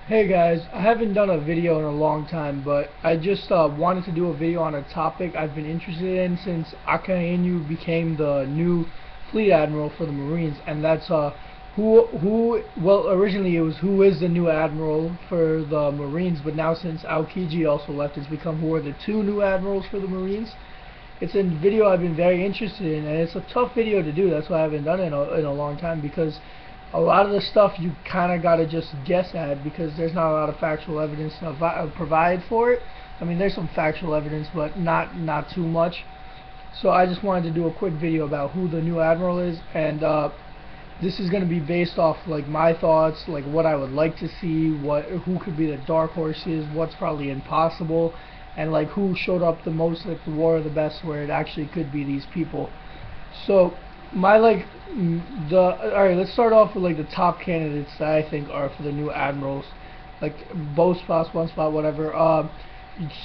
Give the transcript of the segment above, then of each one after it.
Hey guys, I haven't done a video in a long time, but I just wanted to do a video on a topic I've been interested in since Akainu became the new fleet admiral for the Marines, and that's well, originally it was who is the new admiral for the Marines, but now since Aokiji also left, it's become who are the two new admirals for the Marines. It's a video I've been very interested in, and it's a tough video to do. That's why I haven't done it in a long time, because a lot of the stuff you kind of got to just guess at because there's not a lot of factual evidence to provide for it. I mean, there's some factual evidence, but not too much. So I just wanted to do a quick video about who the new admiral is, and this is going to be based off like my thoughts, like what I would like to see, who could be the dark horses, what's probably impossible, and like who showed up the most at the War of the Best, where it actually could be these people. So my alright, let's start off with like the top candidates that I think are for the new admirals, like both spots, one spot, whatever.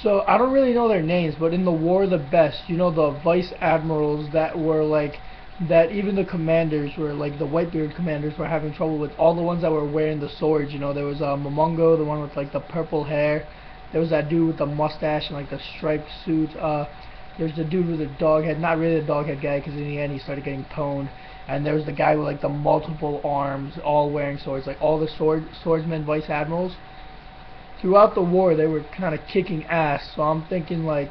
So I don't really know their names, but in the War of the Best, you know, the vice admirals that were like that even the commanders were like the Whitebeard commanders were having trouble with, all the ones that were wearing the swords. You know, there was Momongo, the one with like the purple hair. There was that dude with the mustache and like the striped suit. There's the dude with the dog head, not really the dog head guy, because in the end he started getting pwned. And there's the guy with like the multiple arms, all wearing swords, like all the swordsmen, vice admirals. Throughout the war, they were kind of kicking ass. So I'm thinking like,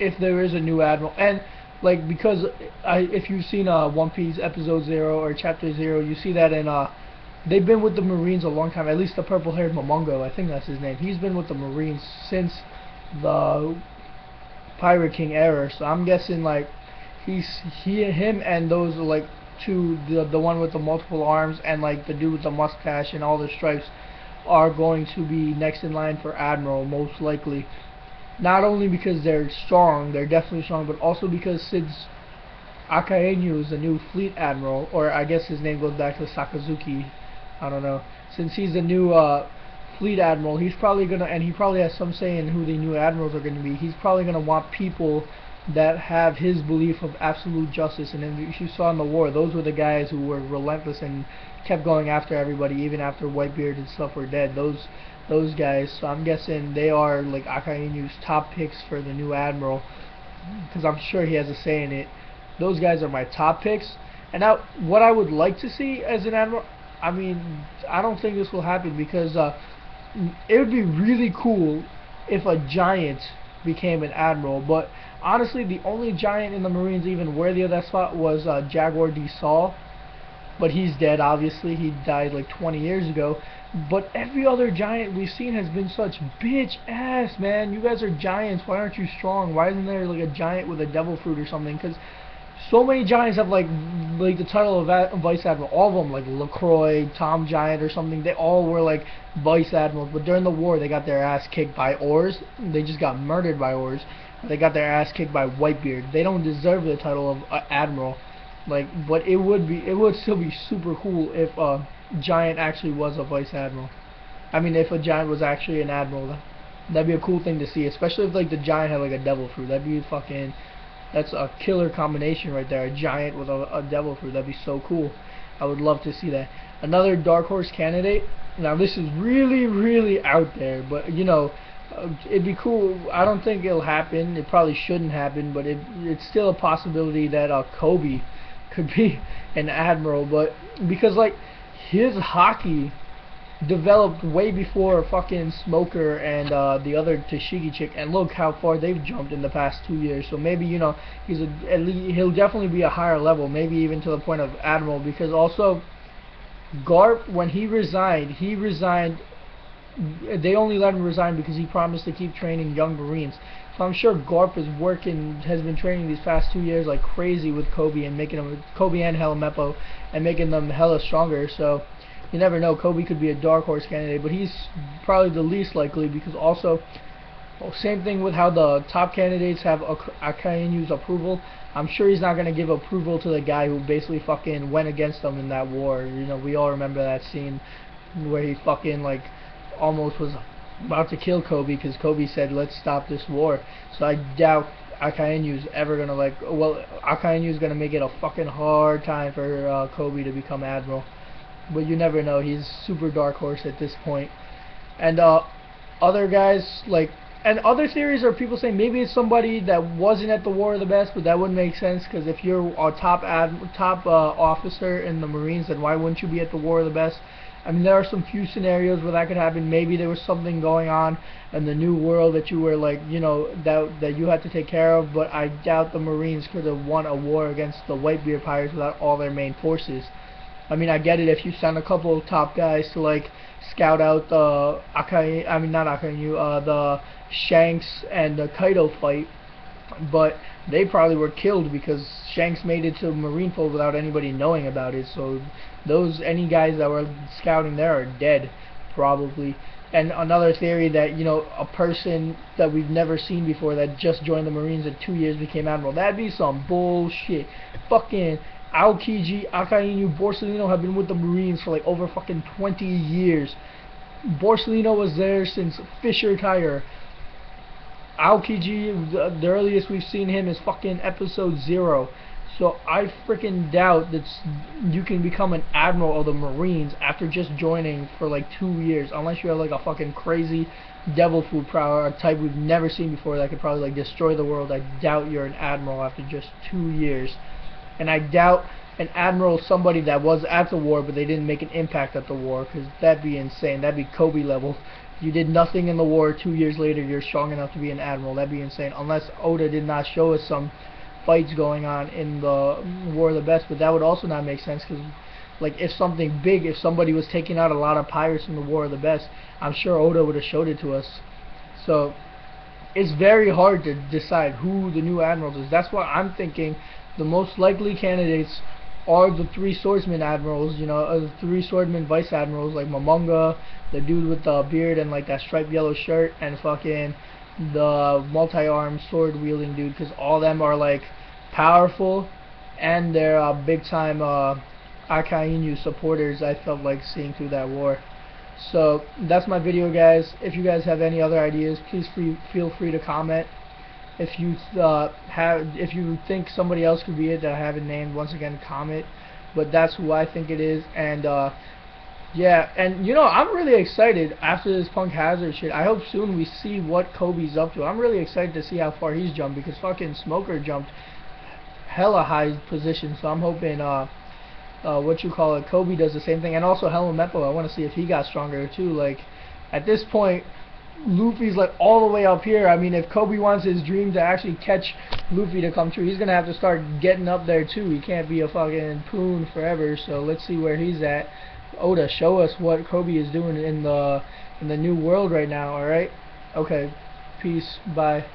if there is a new admiral, and like because if you've seen One Piece episode 0 or chapter 0, you see that in they've been with the Marines a long time. At least the purple-haired Momongo, I think that's his name. He's been with the Marines since the Pirate King era. So I'm guessing like him and those are like two, the one with the multiple arms and like the dude with the mustache and all the stripes are going to be next in line for admiral, most likely. Not only because they're strong, they're definitely strong, but also because since Akainu is the new fleet admiral, or I guess his name goes back to Sakazuki, I don't know. Since he's the new fleet admiral, he's probably gonna, and he probably has some say in who the new admirals are gonna be. He's probably gonna want people that have his belief of absolute justice. And if you saw in the war, those were the guys who were relentless and kept going after everybody, even after Whitebeard and stuff were dead. Those guys. So I'm guessing they are like Akainu's top picks for the new admiral, because I'm sure he has a say in it. Those guys are my top picks. And now, what I would like to see as an admiral, I mean, I don't think this will happen because it would be really cool if a giant became an admiral. But honestly, the only giant in the Marines even worthy of that spot was Jaguar D. Saul. But he's dead, obviously. He died like 20 years ago. But every other giant we've seen has been such bitch ass, man. You guys are giants. Why aren't you strong? Why isn't there like a giant with a devil fruit or something? Because so many giants have like the title of vice admiral. All of them, like LaCroix, Tom Giant or something. They all were like vice admirals. But during the war, they got their ass kicked by Oars. They just got murdered by Oars. They got their ass kicked by Whitebeard. They don't deserve the title of admiral. Like, but it would still be super cool if a giant actually was a vice admiral. I mean, if a giant was actually an admiral, that'd be a cool thing to see. Especially if like the giant had like a devil fruit. That'd be fucking. That's a killer combination right there. A giant with a devil fruit. That'd be so cool. I would love to see that. Another dark horse candidate. Now this is really out there, but you know, it'd be cool. I don't think it'll happen. It probably shouldn't happen, but it's still a possibility that Kobe could be an admiral. But because like his hockey developed way before fucking Smoker and the other Tashigi chick, and look how far they've jumped in the past 2 years. So maybe, you know, at least he'll definitely be a higher level, maybe even to the point of admiral. Because also Garp, when he resigned, they only let him resign because he promised to keep training young Marines. So I'm sure Garp has been training these past 2 years like crazy with Kobe and making them, Kobe and Helamepo, and making them hella stronger. So you never know, Kobe could be a dark horse candidate, but he's probably the least likely because also, same thing with how the top candidates have Akainu's approval. I'm sure he's not going to give approval to the guy who basically fucking went against them in that war. You know, we all remember that scene where he fucking like almost was about to kill Kobe because Kobe said, let's stop this war. So I doubt Akainu's ever going to like, well, Akainu's going to make it a fucking hard time for Kobe to become admiral. But you never know. He's super dark horse at this point. And other guys like, and other theories are people saying maybe it's somebody that wasn't at the War of the Best, but that wouldn't make sense because if you're a top officer in the Marines, then why wouldn't you be at the War of the Best? I mean, there are some few scenarios where that could happen. Maybe there was something going on in the New World that you were like, you know, that you had to take care of. But I doubt the Marines could have won a war against the Whitebeard pirates without all their main forces. I mean, I get it if you send a couple of top guys to like scout out the not Akainu, the Shanks and the Kaido fight, but they probably were killed because Shanks made it to Marineford without anybody knowing about it. So any guys that were scouting there are dead, probably. And another theory that, you know, a person that we've never seen before that just joined the Marines in 2 years became admiral. That'd be some bullshit. Fucking Aokiji, Akainu, Borsellino have been with the Marines for like over fucking 20 years. Borsellino was there since Fisher Tire. Aokiji, the earliest we've seen him is fucking episode 0. So I freaking doubt that you can become an admiral of the Marines after just joining for like 2 years, unless you have like a fucking crazy devil fruit power, a type we've never seen before that could probably like destroy the world. I doubt you're an admiral after just 2 years. And I doubt an admiral is somebody that was at the war but they didn't make an impact at the war, because that'd be insane. That'd be Kobe level. You did nothing in the war, 2 years later you're strong enough to be an admiral. That'd be insane, unless Oda did not show us some fights going on in the War of the Best, but that would also not make sense, because like if something big, if somebody was taking out a lot of pirates in the War of the Best, I'm sure Oda would have showed it to us. So it's very hard to decide who the new admirals is. That's why I'm thinking the most likely candidates are the 3 swordsman admirals, you know, the 3 swordsman vice admirals, like Momonga, the dude with the beard and like that striped yellow shirt, and fucking the multi-armed sword wielding dude, because all of them are like powerful and they're big time Akainu supporters. I felt like seeing through that war. So that's my video, guys. If you guys have any other ideas, please feel free to comment. If you think somebody else could be it that I haven't named, once again comment. But that's who I think it is. And yeah, and you know, I'm really excited after this Punk Hazard shit. I hope soon we see what Kobe's up to. I'm really excited to see how far he's jumped, because fucking Smoker jumped hella high position. So I'm hoping Kobe does the same thing. And also Helmepo, I want to see if he got stronger too. Like at this point, Luffy's like all the way up here. I mean, if Kobe wants his dream to actually catch Luffy to come true, he's gonna have to start getting up there too. He can't be a fucking poon forever. So let's see where he's at. Oda, show us what Kobe is doing in the new world right now. All right. Okay. Peace. Bye.